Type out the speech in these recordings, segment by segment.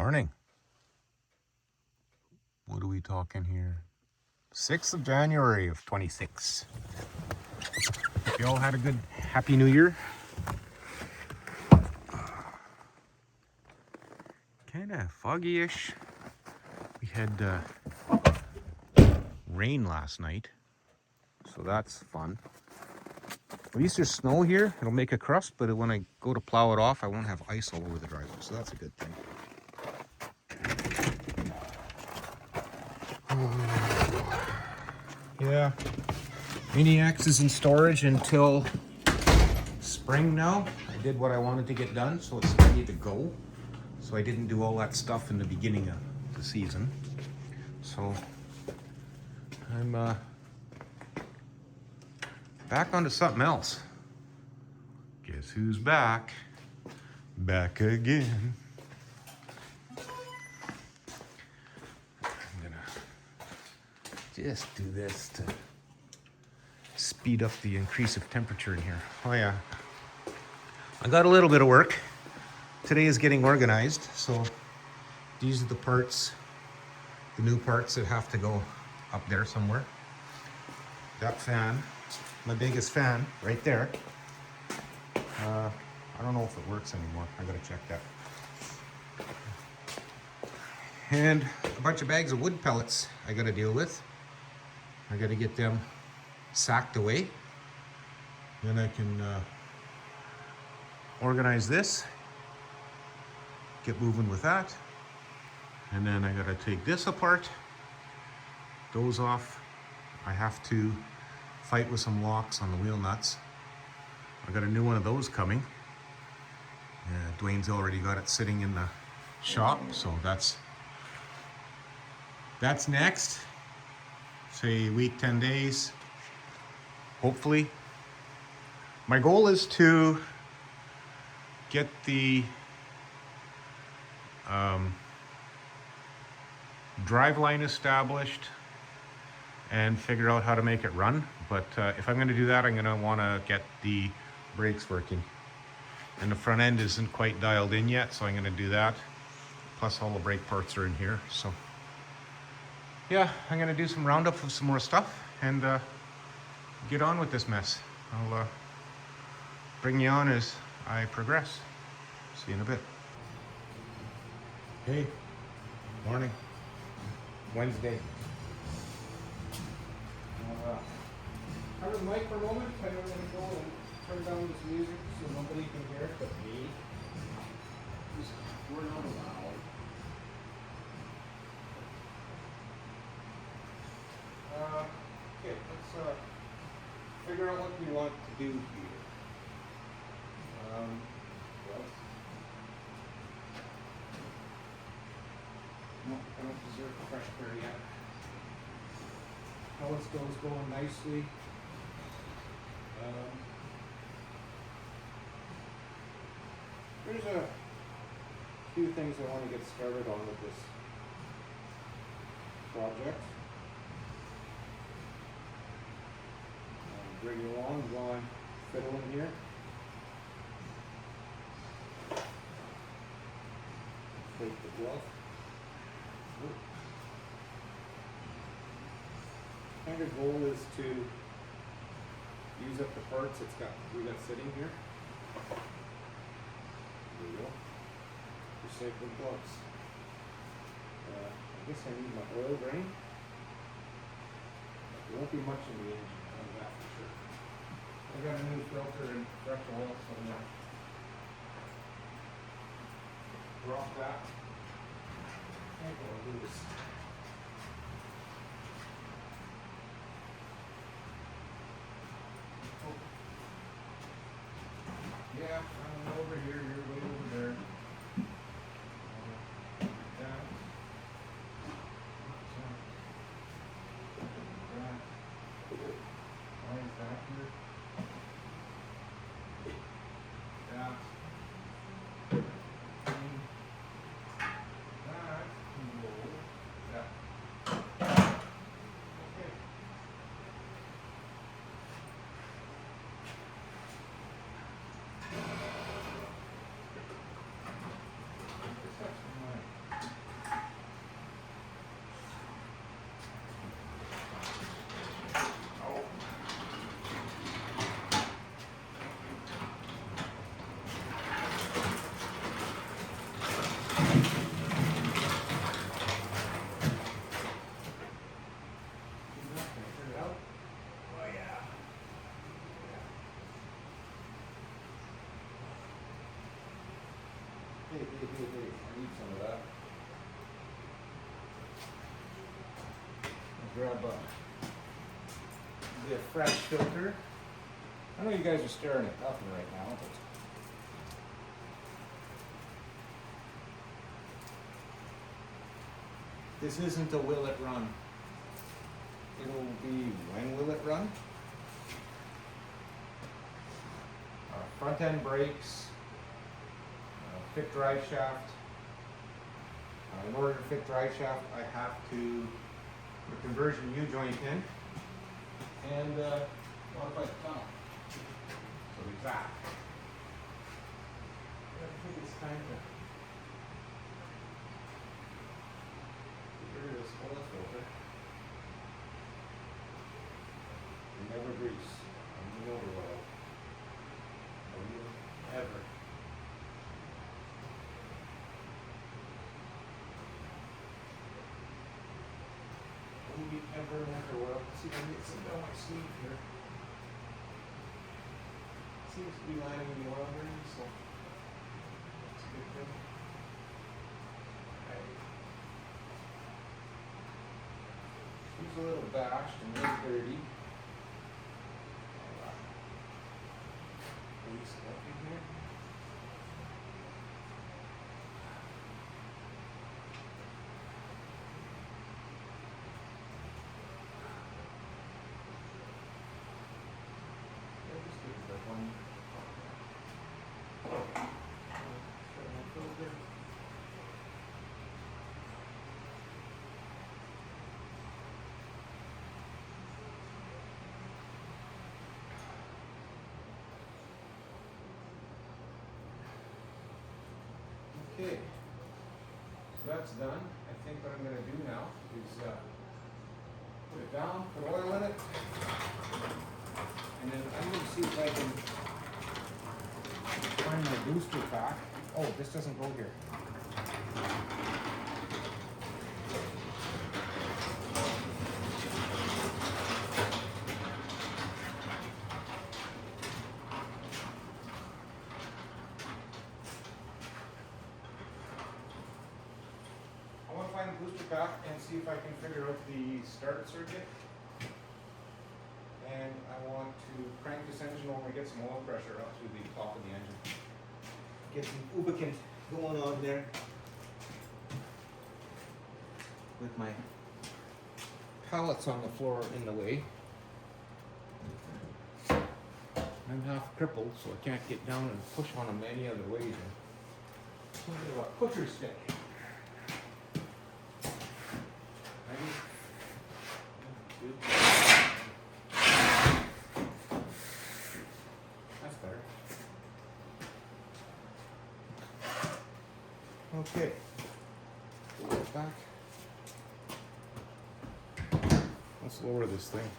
Morning. What are we talking here? 6th of January of 26. Hope you all had a good Happy New Year. Kind of foggy-ish. We had rain last night, so that's fun. At least there's snow here. It'll make a crust, but when I go to plow it off, I won't have ice all over the driveway, so that's a good thing. Yeah, Mini X is in storage until spring now. I did what I wanted to get done, so it's ready to go. So I didn't do all that stuff in the beginning of the season. So I'm back onto something else. Guess who's back? Back again. I'm gonna just do this to speed up the increase of temperature in here. Oh yeah, I got a little bit of work. Today is getting organized, so these are the parts, the new parts that have to go up there somewhere. That fan, my biggest fan, right there. I don't know if it works anymore. I gotta check that. And a bunch of bags of wood pellets I gotta deal with. I gotta get them sacked away. Then I can organize this, get moving with that. And then I gotta take this apart, those off. I have to fight with some locks on the wheel nuts. I got a new one of those coming. Dwayne's already got it sitting in the shop, so that's next. Say a week, 10 days, hopefully. My goal is to get the drive line established and figure out how to make it run. But if I'm going to do that, I'm going to want to get the brakes working. And the front end isn't quite dialed in yet, so I'm going to do that. Plus all the brake parts are in here. So yeah, I'm going to do some roundup of some more stuff and get on with this mess. I'll bring you on as I progress. See you in a bit. Hey, morning. Wednesday. Turn the mic for a moment. I'm going to go and turn down this music so nobody can hear it but me. We're not allowed. Okay, let's figure out what we want to do here. No, I don't deserve a fresh pair yet. Telescope's going nicely. There's a few things I want to get started on with this project. Bring you along while I'm fiddling here. Take the glove. Kind of goal is to use up the parts we got sitting here. There we go. Recycled gloves. I guess I need my oil drain. There won't be much in the engine on that for sure. I got a new filter and fresh oil, so I'm gonna drop that. I think what I'll do is yeah, I'm over here, you're way over there. Why is that here? Yeah. Hey, I need some of that. I'll grab the fresh filter. I know you guys are staring at nothing right now, but this isn't a will it run. It'll be when will it run? Front end brakes, fit drive shaft. In order to fit drive shaft, I have to put a conversion U-joint in and modify the tunnel. So there's that. I think it's time to get rid of this oil filter. Never grease. I'm over oil. Ever. Only ever never oil. See if I can get some down my sleeve here. Seems to be lining the oil ring, so that's a good thing. Okay. She's a little bashed and a little dirty. Up in here. Just give it that one. Okay, so that's done. I think what I'm going to do now is put it down, put oil in it, and then I'm going to see if I can find my booster pack. Oh, this doesn't go here. Find the booster pack and see if I can figure out the start circuit. And I want to crank this engine over and get some oil pressure up through the top of the engine. Get some lubricant going on there. With my pallets on the floor in the way. I'm half crippled, so I can't get down and push on them any other way. A bit of a pusher stick. That's better. Okay. Pull it back. Let's lower this thing.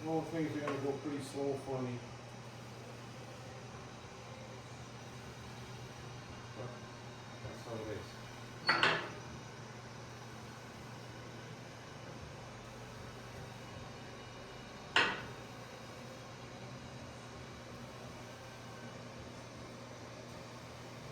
All things are going to go pretty slow for me. But that's how it is.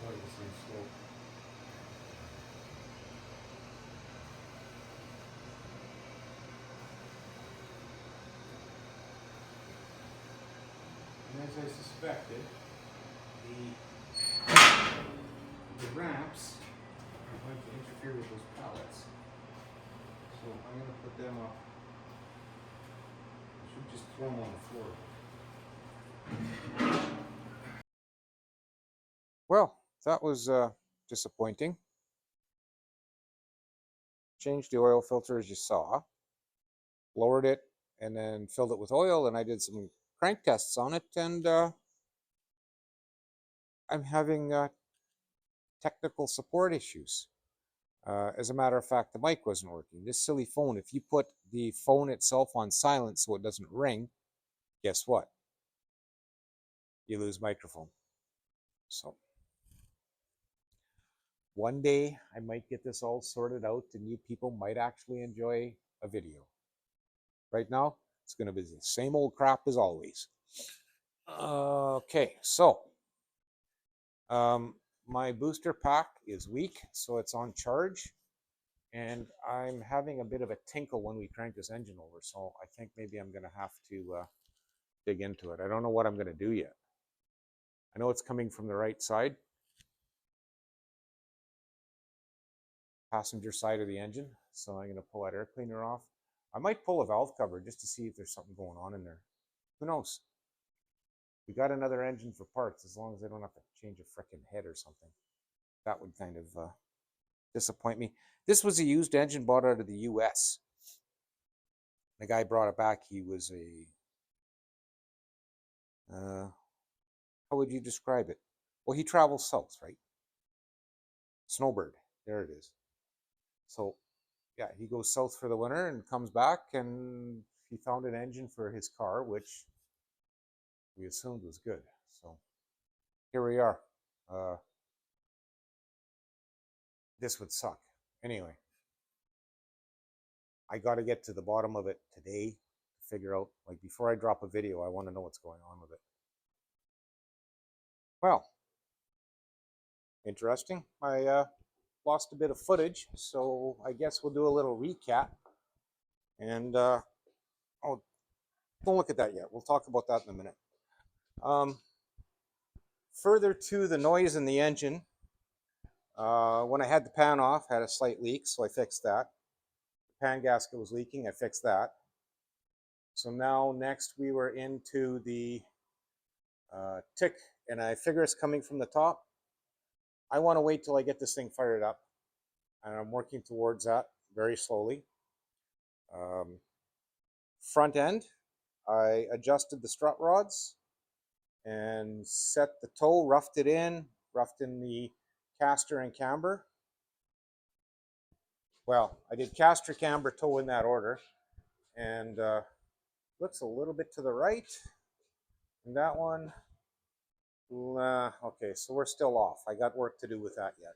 Boy, this thing's slow. And as I suspected, the ramps are going to interfere with those pallets. So I'm going to put them up. I should just throw them on the floor. Well, that was disappointing. Changed the oil filter as you saw. Lowered it and then filled it with oil, and I did some crank tests on it, and I'm having technical support issues. As a matter of fact, the mic wasn't working. This silly phone, if you put the phone itself on silent so it doesn't ring, guess what? You lose microphone. So one day I might get this all sorted out and you people might actually enjoy a video. Right now, it's going to be the same old crap as always. Okay, so my booster pack is weak, so it's on charge. And I'm having a bit of a tinkle when we crank this engine over, so I think maybe I'm going to have to dig into it. I don't know what I'm going to do yet. I know it's coming from the right side, passenger side of the engine, so I'm going to pull that air cleaner off. I might pull a valve cover just to see if there's something going on in there. Who knows? We got another engine for parts, as long as I don't have to change a frickin' head or something. That would kind of disappoint me. This was a used engine bought out of the US. The guy brought it back. He was a how would you describe it? Well, he travels south, right? Snowbird. There it is. So, yeah, he goes south for the winter and comes back, and he found an engine for his car, which we assumed was good. So, here we are. This would suck. Anyway, I got to get to the bottom of it today to figure out, like, before I drop a video, I want to know what's going on with it. Well, interesting. I lost a bit of footage, so I guess we'll do a little recap. And oh, don't look at that yet. We'll talk about that in a minute. Further to the noise in the engine, when I had the pan off, had a slight leak, so I fixed that. The pan gasket was leaking, I fixed that. So now next we were into the tick, and I figure it's coming from the top. I want to wait till I get this thing fired up, and I'm working towards that very slowly. Front end, I adjusted the strut rods and set the toe, roughed in the caster and camber. Well, I did caster, camber, toe in that order, and looks a little bit to the right. And that one, okay, so we're still off. I got work to do with that yet.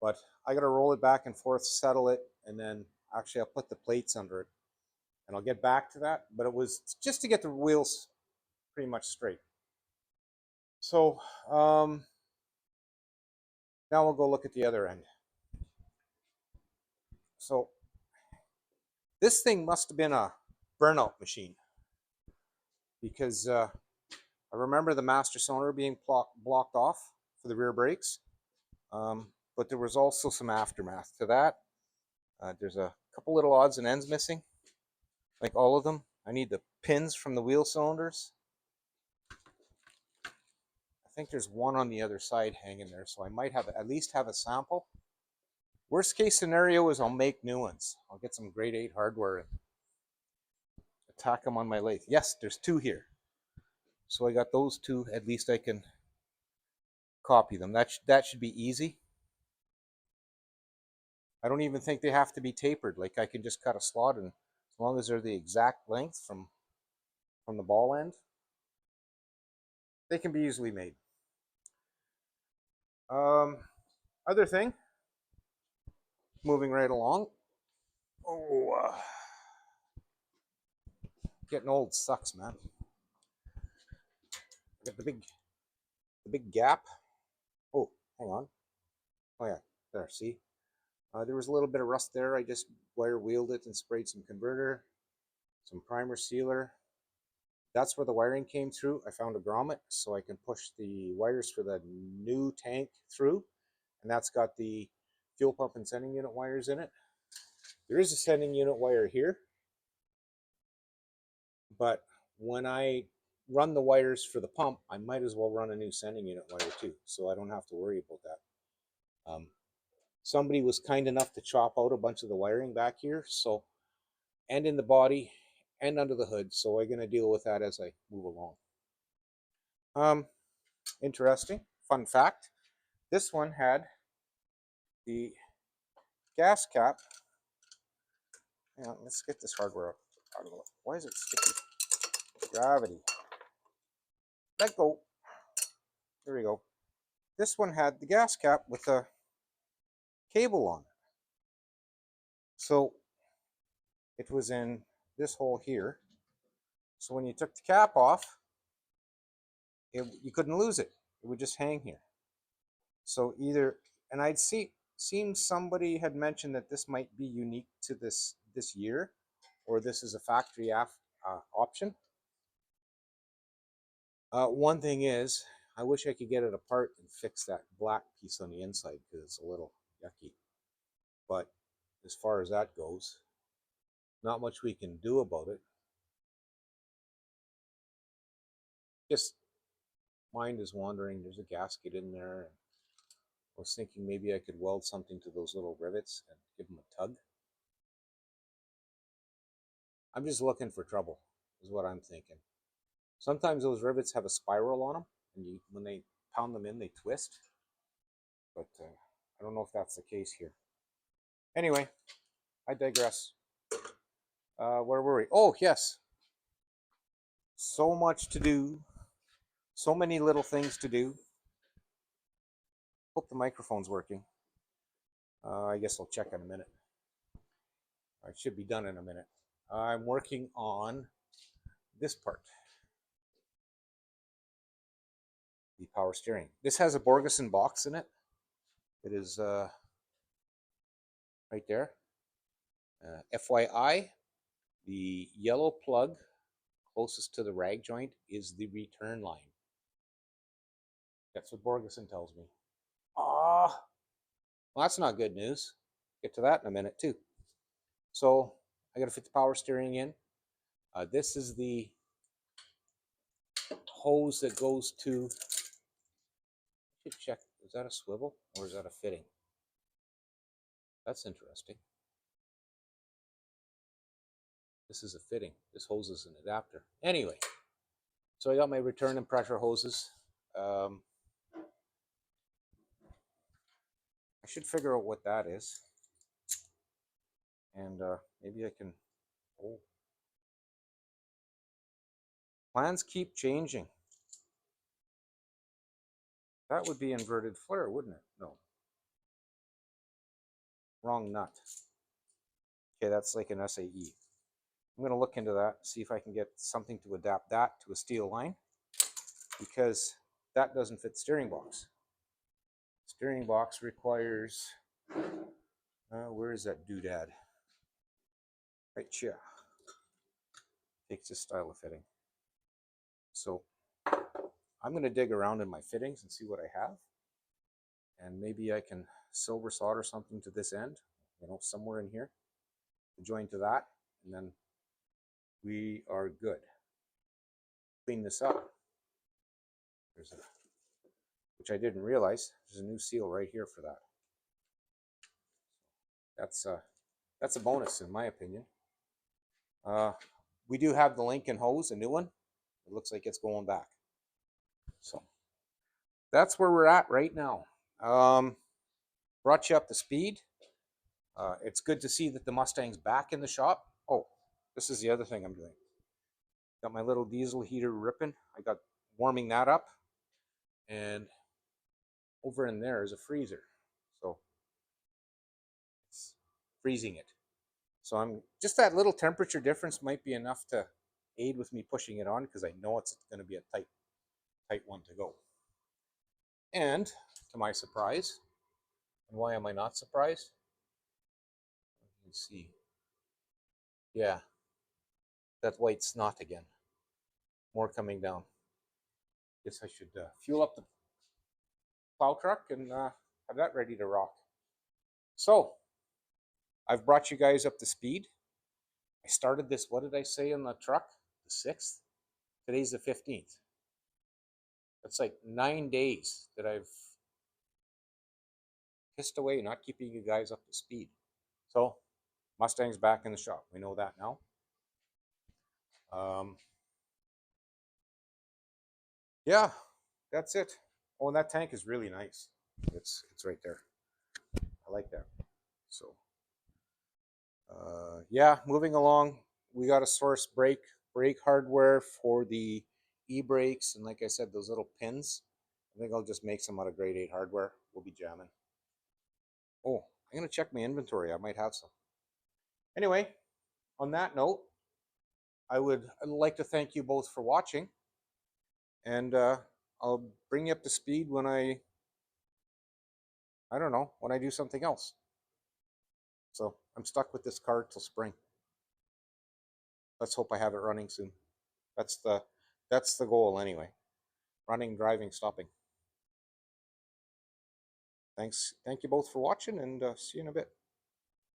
But I got to roll it back and forth, settle it, and then actually I'll put the plates under it. And I'll get back to that. But it was just to get the wheels pretty much straight. So now we'll go look at the other end. So this thing must have been a burnout machine, because I remember the master cylinder being blocked off for the rear brakes, but there was also some aftermath to that. There's a couple little odds and ends missing, like all of them. I need the pins from the wheel cylinders. I think there's one on the other side hanging there, so I might have at least have a sample. Worst case scenario is I'll make new ones. I'll get some grade 8 hardware and attack them on my lathe. Yes, there's two here. So I got those two. At least I can copy them. That should be easy. I don't even think they have to be tapered. Like, I can just cut a slot, and as long as they're the exact length from the ball end, they can be easily made. Other thing, moving right along. Oh, getting old sucks, man. I got the big gap. Oh, hang on. Oh yeah, there. See, there was a little bit of rust there. I just wire wheeled it and sprayed some converter, some primer sealer. That's where the wiring came through. I found a grommet, so I can push the wires for the new tank through, and that's got the fuel pump and sending unit wires in it. There is a sending unit wire here, but when I run the wires for the pump, I might as well run a new sending unit wire too, so I don't have to worry about that. Somebody was kind enough to chop out a bunch of the wiring back here, so, and in the body and under the hood. So I'm going to deal with that as I move along. Um, interesting. Fun fact. This one had the gas cap. Let's get this hardware out of the way. Why is it sticky? Gravity. Let go. There we go. This one had the gas cap with a cable on it. So it was in this hole here. So when you took the cap off, you couldn't lose it. It would just hang here. So either, and seen somebody had mentioned that this might be unique to this year, or this is a factory option. One thing is, I wish I could get it apart and fix that black piece on the inside because it's a little yucky. But as far as that goes, not much we can do about it. Just mind is wandering. There's a gasket in there. And I was thinking maybe I could weld something to those little rivets and give them a tug. I'm just looking for trouble, is what I'm thinking. Sometimes those rivets have a spiral on them, and when they pound them in, they twist. But I don't know if that's the case here. Anyway, I digress. Where were we? Oh, yes. So much to do. So many little things to do. Hope the microphone's working. I guess I'll check in a minute. I should be done in a minute. I'm working on this part. The power steering. This has a Borgeson box in it. It is right there. FYI, the yellow plug closest to the rag joint is the return line. That's what Borgeson tells me. Well, that's not good news. Get to that in a minute too. So I got to fit the power steering in. This is the hose that goes to. I should check. Is that a swivel or is that a fitting? That's interesting. This is a fitting. This hose is an adapter. Anyway, so I got my return and pressure hoses. I should figure out what that is. And maybe I can. Oh. Plans keep changing. That would be inverted flare, wouldn't it? No. Wrong nut. Okay, that's like an SAE. I'm going to look into that, see if I can get something to adapt that to a steel line, because that doesn't fit the steering box. Steering box requires, where is that doodad? Right here. Takes this style of fitting. So I'm going to dig around in my fittings and see what I have. And maybe I can silver solder something to this end, somewhere in here, to join to that, and then we are good. Clean this up. Which I didn't realize, there's a new seal right here for that. That's a bonus in my opinion. We do have the Lincoln hose, a new one. It looks like it's going back. So that's where we're at right now. Brought you up to speed. It's good to see that the Mustang's back in the shop. Oh, this is the other thing I'm doing. Got my little diesel heater ripping. I got warming that up. And over in there is a freezer. So it's freezing it. So I'm just that little temperature difference might be enough to aid with me pushing it on, because I know it's going to be a tight one to go. And to my surprise, and why am I not surprised? You can see, yeah, that white snot again. More coming down. Guess I should fuel up the plow truck and have that ready to rock. So I've brought you guys up to speed. I started this, what did I say in the truck? The 6th? Today's the 15th. That's like 9 days that I've pissed away not keeping you guys up to speed. So Mustang's back in the shop. We know that now. Um, yeah, that's it. Oh, and that tank is really nice. It's right there. I like that. So yeah, moving along. We got to source brake hardware for the e-brakes, and like I said, those little pins. I think I'll just make some out of grade 8 hardware. We'll be jamming. Oh, I'm gonna check my inventory. I might have some. Anyway, on that note, I'd like to thank you both for watching, and I'll bring you up to speed when I don't know, when I do something else. So I'm stuck with this car till spring. Let's hope I have it running soon. That's the that's the goal anyway. Running, driving, stopping. Thank you both for watching, and see you in a bit.